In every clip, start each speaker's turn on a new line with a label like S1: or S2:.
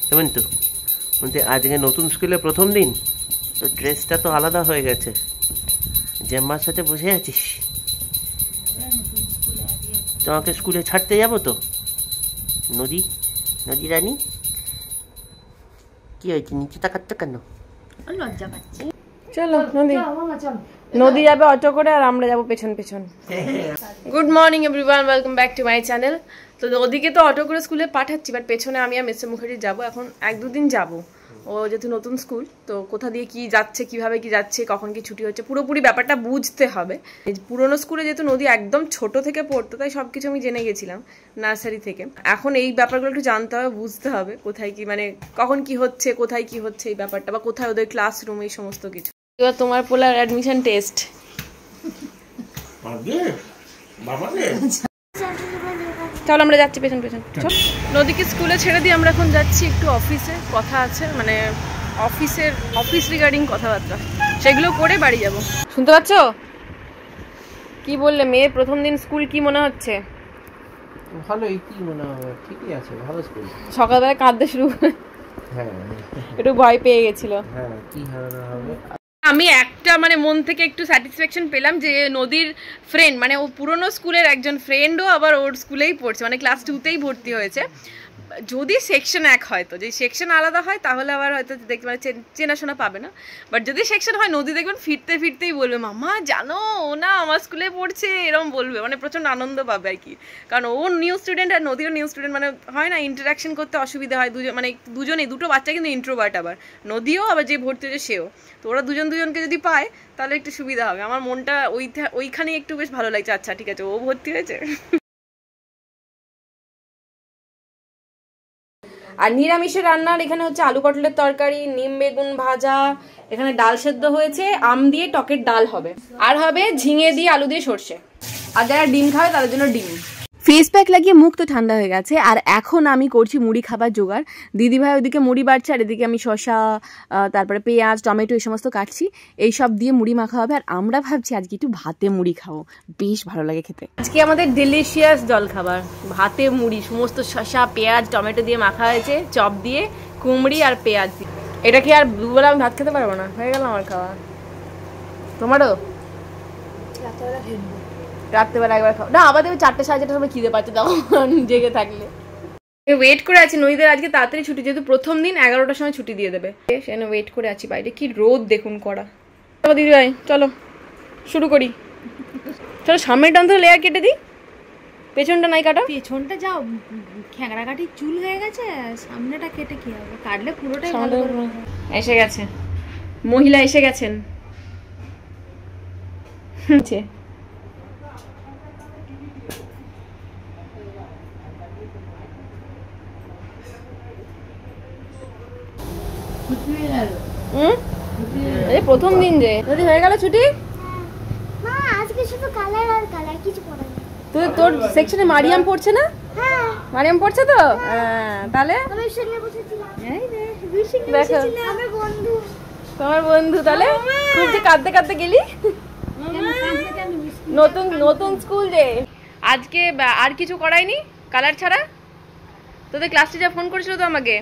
S1: হেমন্ত, আজকে নতুন স্কুলে প্রথম দিন, তো ড্রেসটা তো আলাদা হয়ে গেছে। জেম্মার সাথে বসে আছিস? তোমাকে স্কুলে ছাড়তে যাবো তো। নদী রানী, কি হয়েছে? নিচে তাকাচ্ছ কেন?
S2: লজ্জা পাচ্ছি।
S3: চলো নদী যাবে অটো করে, আর আমরা যাবো পেছন পেছন। Good morning everyone, welcome back to my channel. তো নদীকে তো অটো করে স্কুলে পাঠাচ্ছি, বাট পেছনে আমি আর মিস্টার মুখার্জি যাবো। এখন 1-2 দিন যাবো। ও যেহেতু নতুন স্কুল, তো কোথা দিয়ে কি যাচ্ছে, কিভাবে কি যাচ্ছে, কখন কি ছুটি হচ্ছে, পুরোপুরি ব্যাপারটা বুঝতে হবে। পুরোনো স্কুলে যেহেতু নদী একদম ছোট থেকে পড়তো, তাই সবকিছু আমি জেনে গেছিলাম নার্সারি থেকে। এখন এই ব্যাপারগুলো একটু জানতে হবে, বুঝতে হবে কোথায় কি, মানে কখন কি হচ্ছে, কোথায় কি হচ্ছে এই ব্যাপারটা, বা কোথায় ওদের ক্লাসরুম, এই সমস্ত কিছু। এবার তোমার পোলার অ্যাডমিশন টেস্ট। তাহলে আমরা যাচ্ছি পেছন পেছন। নদীকে স্কুলে ছেড়ে দিয়ে আমরা এখন যাচ্ছি একটু অফিসে, কথা আছে, মানে অফিস রিগার্ডিং কথাবার্তা, সেগুলো করে বাড়ি যাব। শুনতে পাচ্ছ কি বললে? মেয়ে প্রথম দিন স্কুল, কি মনে হচ্ছে?
S1: ভালোই, কি মনে হবে, ঠিকই আছে, ভালো স্কুল।
S3: সকালবেলা কাঁদতে শুরু করে,
S1: হ্যাঁ
S3: একটু ভয় পেয়ে গেছিল।
S1: হ্যাঁ, কি হবে।
S3: আমি একটা মানে মন থেকে একটু স্যাটিসফ্যাকশন পেলাম যে নদীর ফ্রেন্ড, মানে ও পুরনো স্কুলের একজন ফ্রেন্ডও আবার ওর স্কুলেই পড়ছে, মানে ক্লাস 2তেই ভর্তি হয়েছে। যদি সেকশন 1 হয়, তো যদি সেকশন আলাদা হয় তাহলে আবার হয়তো দেখতে মানে চেনাশোনা পাবে না। বাট যদি সেকশন হয়, নদী দেখবেন ফিরতেই বলবে, মামা জানো ও না আমার স্কুলে পড়ছে, এরকম বলবে, মানে প্রচণ্ড আনন্দ পাবে আর কি। কারণ ও নিউ স্টুডেন্ট আর নদীও নিউ স্টুডেন্ট, মানে হয় না ইন্টারাকশন করতে অসুবিধা হয়। মানে দুজনেই, দুটো বাচ্চা কিন্তু ইন্ট্রোভার্ট, আবার নদীও আবার যে ভর্তি হয়েছে সেও। তো ওরা দুজনকে যদি পায় তাহলে একটু সুবিধা হবে। আমার মনটা ওইখানেই একটু বেশ ভালো লাগছে। আচ্ছা ঠিক আছে, ও ভর্তি হয়েছে। আর নিরামিষের রান্নার এখানে হচ্ছে আলু পটলের তরকারি, নিম বেগুন ভাজা, এখানে ডাল সেদ্ধ হয়েছে, আম দিয়ে টকের ডাল হবে, আর হবে ঝিঙে দিয়ে আলু দিয়ে সর্ষে। আর যারা ডিম খাবে তাদের জন্য ডিম। ফেস প্যাক লাগিয়ে মুখ তো ঠান্ডা হয়ে গেছে, আর এখন আমি করছি মুড়ি খাবার জোগাড়। দিদিভাই ওদিকে মুড়ি বাড়ছে, আর এদিকে আমি শসা, তারপরে পেঁয়াজ, টমেটো এই সমস্ত কাটছি। এই সব দিয়ে মুড়ি মাখা হবে, আর আমরা ভাবছি আজকে একটু ভাতে মুড়ি খাবো, বেশ ভালো লাগে খেতে। আজকে আমাদের ডিলিশিয়াস জলখাবার, ভাতে মুড়ি, সমস্ত শসা পেঁয়াজ টমেটো দিয়ে মাখা হয়েছে, চপ দিয়ে, কুমড়ি আর পেঁয়াজ দিয়ে। এটা কি আর দুবেলা আমি ভাত খেতে পারবো না, হয়ে গেল আমার খাওয়া। তোমারও রাত্রেবেলা একবার খাও না, আবার 4টে 4:30টার সময় খিদে পাচ্ছে তখন জেগে থাকলে। ওয়েট করে আছি, নদীদের আজকে তাড়াতাড়ি ছুটি, যেহেতু প্রথম দিন 11টার সময় ছুটি দিয়ে দেবে। সেখানে ওয়েট করে আছি বাইরে, কি রোদ দেখুন কড়া। দিদি ভাই চলো শুরু করি। চলো সামনের টান ধরে লেয়ার কেটে দিই, পেছনটা নাই কাটা।
S2: পেছনটা যাও খ্যাংরা কাটি চুল হয়ে গেছে, সামনেটা কেটে কি হবে, কাটলে পুরোটাই ভালো।
S3: এসে গেছে মহিলা, এসে গেছেন। প্রথম দিন যে নদী হয়ে গেল ছুটি।
S4: আজকে শুধু কালার আর কালার, কিছু পড়া নেই।
S3: তুই তোর সেকশনে মারিয়াম পড়ছে না? হ্যাঁ মারিয়াম পড়ছে তো। হ্যাঁ তাহলে
S4: আমি সঙ্গে বসেছিলাম, এই রে
S3: দেখো
S4: আমার বন্ধু,
S3: তোমার বন্ধু। তাহলে খুব যে কাঁদতে কাঁদতে গেলি। নতুন স্কুল যে আজকে আর কিছু করায়নি কালার ছাড়া। তোদের ক্লাস টিচার ফোন করেছিল তো আমাকে।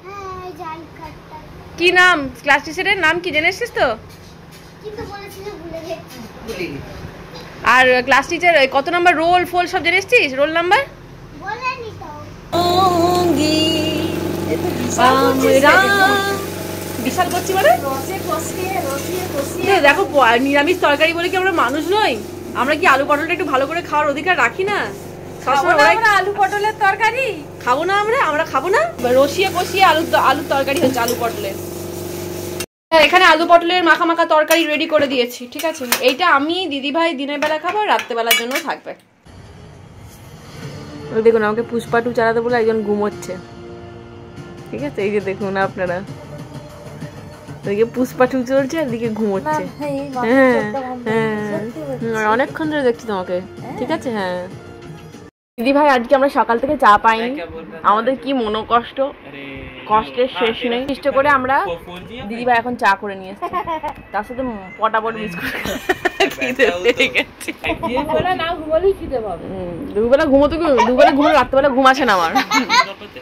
S4: হ্যাঁ যাই কাটটা।
S3: কি নাম ক্লাস টিচারের নাম কি জেনে এসেছিস তো?
S4: কিন্তু বলেছিল ভুলে গেছি।
S3: আর ক্লাস টিচার কত নাম্বার, রোল ফোল সব জেনে এসেছিস? রোল নাম্বার
S4: বলেনি তো।
S3: বিশাল করছি মানে দেখো, নিরামিষ তরকারি বলে কি আমরা মানুষ নই? আমরা কি আলু পটলটা একটু ভালো করে খাওয়ার অধিকার রাখি না? আলু পটলের তরকারি খাবো না আমরা খাবো না? রসিয়ে কষিয়ে আলুর তরকারি হচ্ছে আলু পটলের। এখানে আলু পটলের মাখা মাখা তরকারি রেডি করে দিয়েছি, ঠিক আছে। এইটা আমি দিদিভাই দিনের বেলা খাবো, রাত্রেবেলার জন্য থাকবে। দেখুন আমাকে পুষ্পাটু চালাতে বলে একজন ঘুমোচ্ছে, ঠিক আছে। এই যে দেখুন আপনারা, ওইদিকে পুষ্পাটু চলছে আর দিকে ঘুমোচ্ছে। হ্যাঁ অনেকক্ষণ ধরে দেখছি তোমাকে, ঠিক আছে। হ্যাঁ দিদি ভাই আজকে আমরা সকাল থেকে চা পাইনি, আমাদের কি মনোকষ্ট, কষ্টের শেষ নেই। চেষ্টা করে আমরা দিদি ভাই এখন চা করে নিয়ে এসেছি, তার সাথে পটাপট বিস্কুট। দুপুরবেলা ঘুমোতে দুপুরবেলা ঘুমো, রাত্রেবেলা ঘুম আসে না আমার।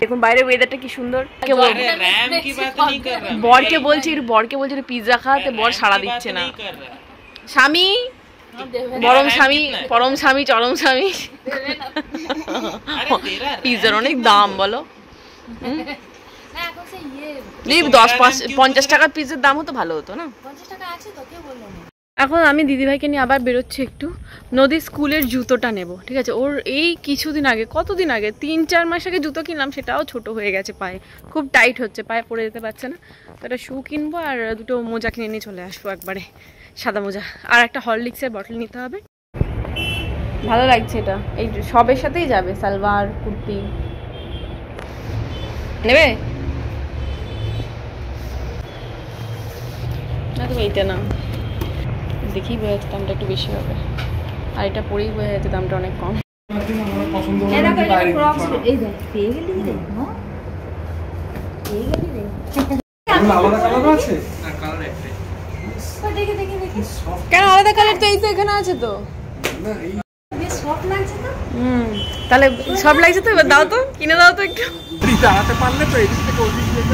S3: এখন বাইরে ওয়েদারটা কি সুন্দর। বরকে বলছি পিৎজা খাওয়াতে, বর সাড়া দিচ্ছে না। স্বামী, পরম স্বামী, চরম স্বামী, পিৎজার অনেক দাম বলো। 10-50 টাকার পিৎজার দাম হতো ভালো হতো না। এখন আমি দিদিভাইকে নিয়ে আবার বেরোচ্ছি একটু। নদীর স্কুলের জুতোটা নেব, ঠিক আছে। ওর এই কিছুদিন আগে, কতদিন আগে, 3-4 মাস আগে জুতো কিনলাম, সেটাও ছোট হয়ে গেছে, পায়ে খুব টাইট হচ্ছে, পায়ে পরে যেতে পারছে না। তো একটা শু কিনবো আর দুটো মোজা কিনে নিয়ে চলে আসবো একবারে, সাদা মোজা, আর একটা হরলিক্সের বটল নিতে হবে। ভালো লাগছে এটা, এই সবের সাথেই যাবে, সালোয়ার কুর্তি নেবে না তুমি? এইটা না, দেখি বোঝা যাচ্ছে দামটা একটু বেশি হবে, আর এটা পরেই বোঝা যাচ্ছে দামটা অনেক কম। কেন আলাদা কালার? তো এই তো এখানে আছে তো। তাহলে সব লাগছে তো, এবার দাও তো, কিনে দাও তো একটু।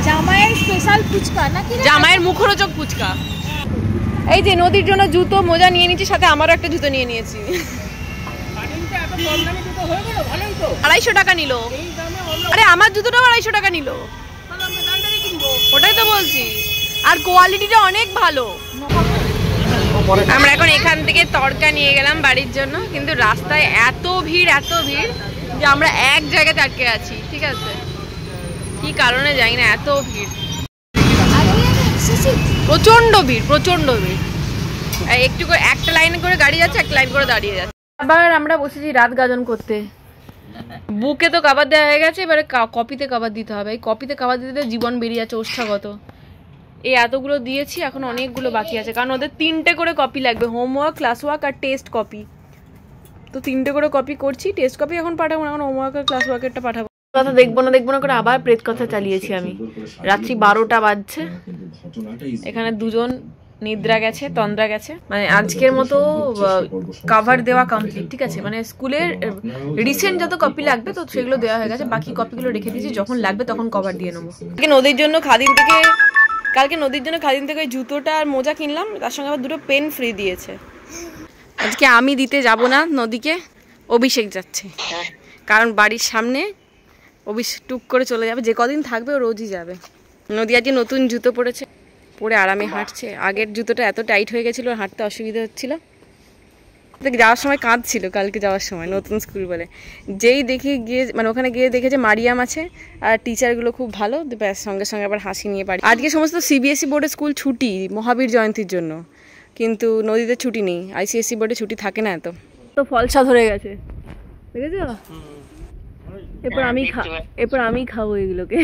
S2: জামাইয়ের স্পেশাল ফুচকা নাকি?
S3: জামাইয়ের মুখরোচক ফুচকা। এই যে নদীর জন্য জুতো মোজা নিয়ে নিয়েছি, সাথে আমারও একটা জুতো নিয়ে নিয়েছি। 250 টাকা নিল। আরে আমার জুতোটাও 250 টাকা নিল, ওটাই তো বলছি। আর কোয়ালিটিটা অনেক ভালো। আমরা এখন এখান থেকে তড়কা নিয়ে গেলাম বাড়ির জন্য, কিন্তু রাস্তায় এত ভিড় যে আমরা এক জায়গাতে আটকে আছি, ঠিক আছে। কি কারণে জানি না, এত ভিড়, প্রচন্ড ভিড়। একটু করে একটা লাইন করে গাড়ি যাচ্ছে, একটা লাইন করে দাঁড়িয়ে যাচ্ছে। আবার আমরা বসেছি রাত গাজন করতে। বুকে তো কভার দেওয়া হয়ে গেছে, এবারে কপিতে কভার দিতে হবে। এই কপিতে কভার দিতে জীবন বেরিয়ে যাচ্ছে ওষ্ঠাগত। এই এতগুলো দিয়েছি, এখন অনেকগুলো বাকি আছে, কারণ ওদের 3টে করে কপি লাগবে, হোমওয়ার্ক, ক্লাস ওয়ার্ক আর টেস্ট কপি। তো 3টে করে কপি করছি, টেস্ট কপি এখন পাঠাবো না, এখন হোমওয়ার্ক আর ক্লাস ওয়ার্কেরটা পাঠাবো। কথা দেখবো না করে আবার প্রেত কথা চালিয়েছি আমি। রাত্রি 12টা বাজছে, এখানে দুজন নিদ্রা গেছে, তন্দ্রা গেছে। মানে আজকের মতো কভার দেওয়া কমপ্লিট, ঠিক আছে। মানে স্কুলের রিসেন্ট যত কপি লাগবে তো সেগুলো দেওয়া হয়ে গেছে, বাকি কপিগুলো রেখে দিয়েছি, যখন লাগবে তখন কভার দিয়ে নেবো। কালকে নদীর জন্য খাদিম থেকে জুতোটা আর মোজা কিনলাম, তার সঙ্গে আবার 2টো পেন ফ্রি দিয়েছে। আজকে আমি দিতে যাব না নদীকে, অভিষেক যাচ্ছে, কারণ বাড়ির সামনে অভিষেক টুক করে চলে যাবে, যে কদিন থাকবে ও রোজই যাবে। নদী আজকে নতুন জুতো পরেছে, পরে আরামে হাঁটছে। আগের জুতোটা এত টাইট হয়ে গেছিলো, হাঁটতে অসুবিধা হচ্ছিল। যাওয়ার সময় কাঁদছিল, কালকে যাওয়ার সময়, নতুন স্কুল বলে। যেই দেখে গিয়ে, মানে ওখানে গিয়ে দেখেছে মারিয়াম আছে আর টিচারগুলো খুব ভালো, ব্যাস সঙ্গে সঙ্গে আবার হাসি নিয়ে পারি। আজকে সমস্ত সিবিএসই বোর্ডের স্কুল ছুটি মহাবীর জয়ন্তীর জন্য, কিন্তু নদীতে ছুটি নেই, আইসিএসসি বোর্ডে ছুটি থাকে না এত। তো ফলসা ধরে গেছে, দেখেছো? এরপর আমি খাবো এগুলোকে।